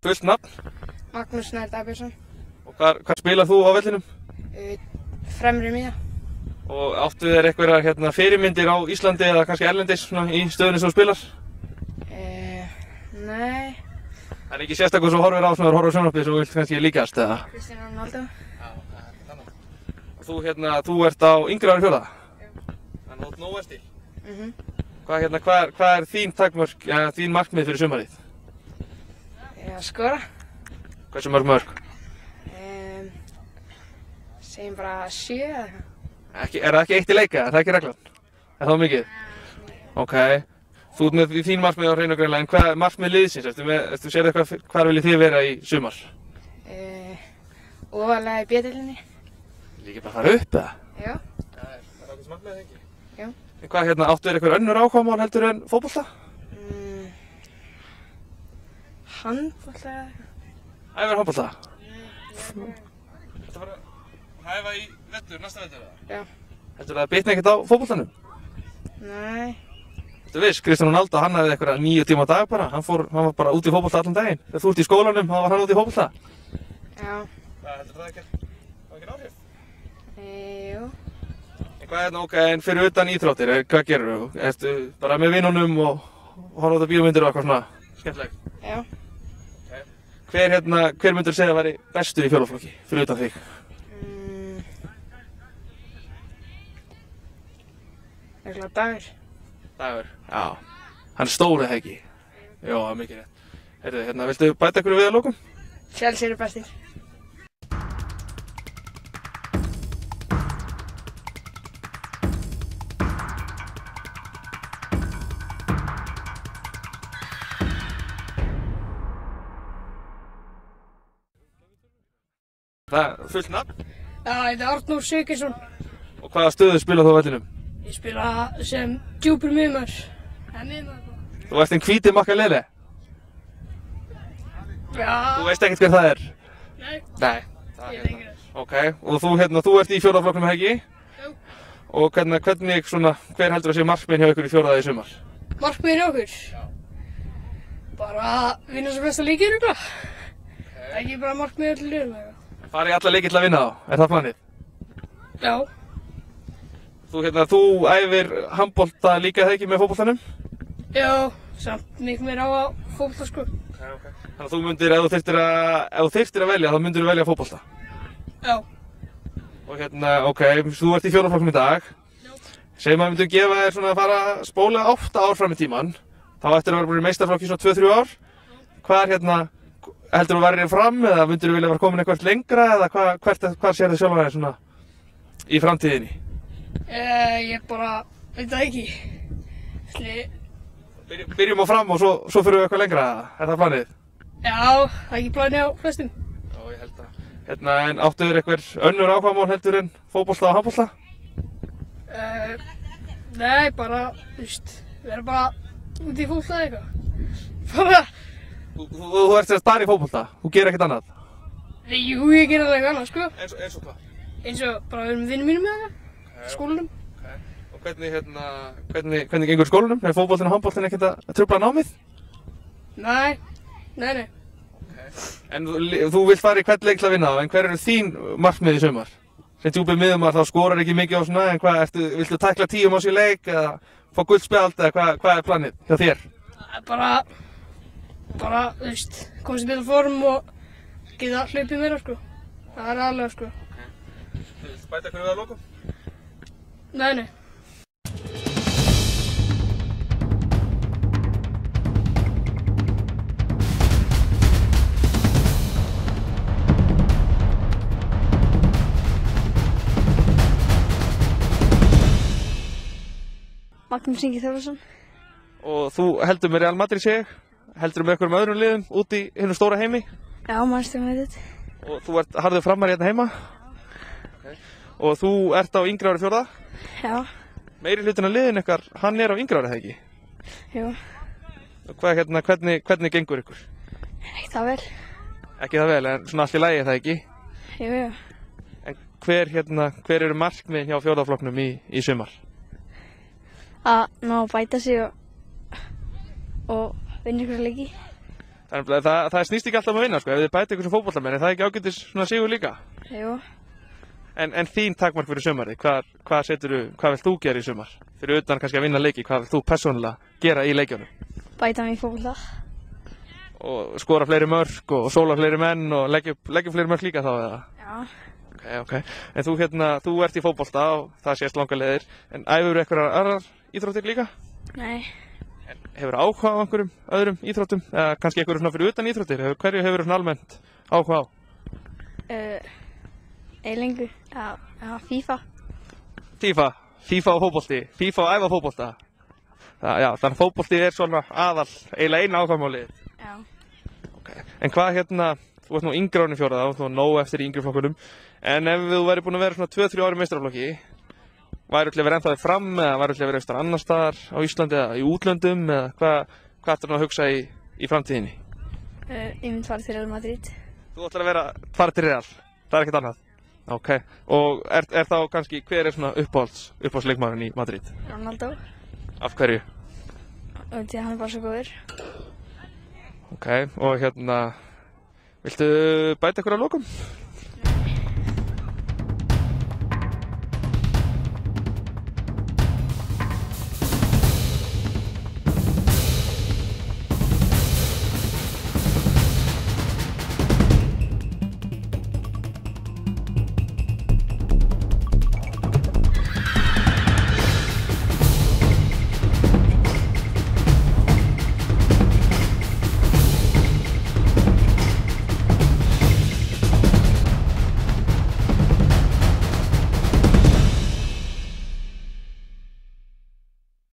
Fullt nafn? Magnús Snær Dagbjörnsson. Og hvar spilar þú á vellinum? Fremri miðja. Og áttu þér einhverjar fyrirmyndir á Íslandi eða kannski erlendis í stöðunni sem þú spilar? Nei. Það er ekki sérstakur sem horfir á svona horfir á sjónvarpið sem þú vilt kannski líkast eða? Cristiano Ronaldo. Já, það er annað. Þú ert á yngri ári fjórða? Já. Þannig að þú ert nógu eftir? Hvað er þín takmörk, þín markmið fyrir sumarið? Að skora. Hversu mörg? Segjum bara 7 eða eitthvað. Er það ekki eitt í leika? Er það ekki reglan? Er það mikið? Ok. Þú ert með þín markmið á hreinu og greinlega, en hvað er markmið liðsins? Ertu sér eitthvað, hvar viljið þið vera í sumar? Ofarlega í B-deildinni. Líkið bara fara upp eða? Já. Það er ákveðs markmið eða ekki? Já. En hvað áttu þér eitthvað önnur áhugamál heldur en fótbolta? Handbolta eða eitthvað. Æfa handbolta? Þetta var að æfa í vetur, næsta vetur eða? Já. Heldur það bitni ekkert á fótboltanum? Nei. Þú veist, Cristiano Ronaldo, hann hafði eitthvað 9 tíma á dag bara. Hann var bara út í fótbolta allan daginn. Þegar þú ert í skólanum, þá var hann út í fótbolta. Já. Hvað heldur það ekki áhrif? Jú. En en fyrir utan íþróttir, hvað gerur þú? Ertu bara með vinunum og horfa á þetta bíómyndir og eitthvað svona skemmtilegt? Já. Hver myndur segja að væri bestur í fjórðaflokki, fyrir utan þig? Örugglega Dagur. Dagur? Já. Hann er stór eða ekki? Já, það er mikið rétt. Heyrðu, viltu bæta ykkur við að lokum? Chelsea eru bestir. Það er fullt nafn? Já, þetta er Arnór Sigurðsson. Og hvaða stöðu spilar þú á vellinum? Ég spila sem djúpur miðjumaður. Þú ert hvíti Makalele? Já. Þú veist ekkert hver það er? Nei. Nei. Ég veit ekki það. Ok, og þú ert í fjórðaflokknum, ekki? Jú. Og hver heldur að sé markmiðin hjá ykkur í fjórða í sumar? Markmiðin hjá okkur? Já. Bara að vinna sem besta leikir eitthvað. Ekki bara markmið öll liðum eitthvað. Farið alla leiki til að vinna þá? Er það planið? Já. Þú æfir handbolta líka þegar ekki með fótboltanum? Já, samt mikið meira á fótbolta sko. Okay. Þannig að þú myndir, ef þú þyrftir að velja, þá myndir þú velja fótbolta? Já. Og þú ert í fjórðaflokknum í dag. Já. Segjum að myndu gefa þér svona að fara að spóla 8 ár fram í tímann. Þá ættir að vera bara í meistaraflokki svona 2-3 ár. Hvað heldur þú verið fram eða myndir þú vilja vera komin eitthvað lengra eða hvað sér þið sjálf að svona í framtíðinni? Ég bara veit það ekki. Byrjum á fram og svo fyrir við eitthvað lengra, er það planið? Já, það er ekki planið á flestum. Já, ég held að. En áttu þér eitthvað önnur áhugamál heldur en fótbolta og handbolta? Nei, bara, vera bara út í fótbolta eitthvað. Bara. Þú ert sérst bara í fótbolta? Þú gerir ekkert annað? Nei, jú, ég ger alveg eitthvað annað, sko. Eins og hvað? Eins og bara vera með vinnum mínum með það, skólanum. Og hvernig gengur skólanum? Er fótboltinn og handboltinn ekkert að trufla námið? Nei. En þú vilt fara í hvern leik til að vinna á, en hver eru þín markmið í sumar? Sem djúpið miðjumaður þá skorar ekki mikið á svona, en viltu tækla 10 á sér leik eða fá guldspjald eða hvað er planið hjá þér? Bara, komast í betra form og geta hlaupið meira, sko. Það er aðalega, sko. Viltu bæta ykkur við að lokum? Nei. Magnús Ingi Þórðarsson. Og þú heldur með Real Madrid sig? Heldur með einhverjum öðrum liðum út í hinu stóra heimi? Já, Manchester United. Og þú ert harður framar hérna heima? Og þú ert á yngri ári fjórða? Já. Meiri hlutin af liðin ykkar, hann er á yngri ári, eða ekki? Jú. Og hvernig gengur ykkur? Ekki það vel. Ekki það vel, en svona allt í lagi, það ekki? Jú. En hver eru markmiðin hjá fjórðaflokknum í sumar? Að ná að bæta sig og vinna ykkur leiki. Það snýst ekki alltaf um að vinna, sko, ef þið bæti ykkur sem fótboltamenn, er það ekki ágætis svona sigur líka? Jú. En þín takmark fyrir sumarið, hvað vilt þú gera í sumar? Fyrir utan kannski að vinna leiki, hvað vilt þú persónulega gera í leikjunum? Bæta mig í fótbolta. Og skora fleiri mörk og sóla fleiri menn og leggja fleiri mörk líka þá eða? Já. Ok. En þú ert í fótbolta og það sést langar leiðir, en æfirðu einhverjar aðrar íþróttir líka? Nei. Hefur áhuga á einhverjum öðrum íþróttum, eða kannski einhverjum svona fyrir utan íþróttir, hverju hefur svona almennt áhuga á? Eilingu, FIFA. FIFA og fótbolti, FIFA og æfa fótbolta. Já, þannig að fótbolti er svona eiginlega eina áhugamálið. Já. Ok, en hvað þú ert nú yngri árið fjórða, þú ert nú nóg eftir í yngri flokkunum, en ef þú væri búin að vera svona 2-3 ári í meistaraflokki, væri til að vera ennþá þig fram eða væri til að vera eitthvað annar staðar á Íslandi eða í útlöndum eða hvað ætlar þú að hugsa í framtíðinni? Ég myndi fara til Real Madrid. Þú ætlar að fara til Real, það er ekkert annað? Ok, og er þá kannski, hver er svona uppáhaldsleikmaðurinn í Madrid? Ronaldo. Af hverju? Því að hann er bara svo góður. Ok, og viltu bæta ykkur að lokum?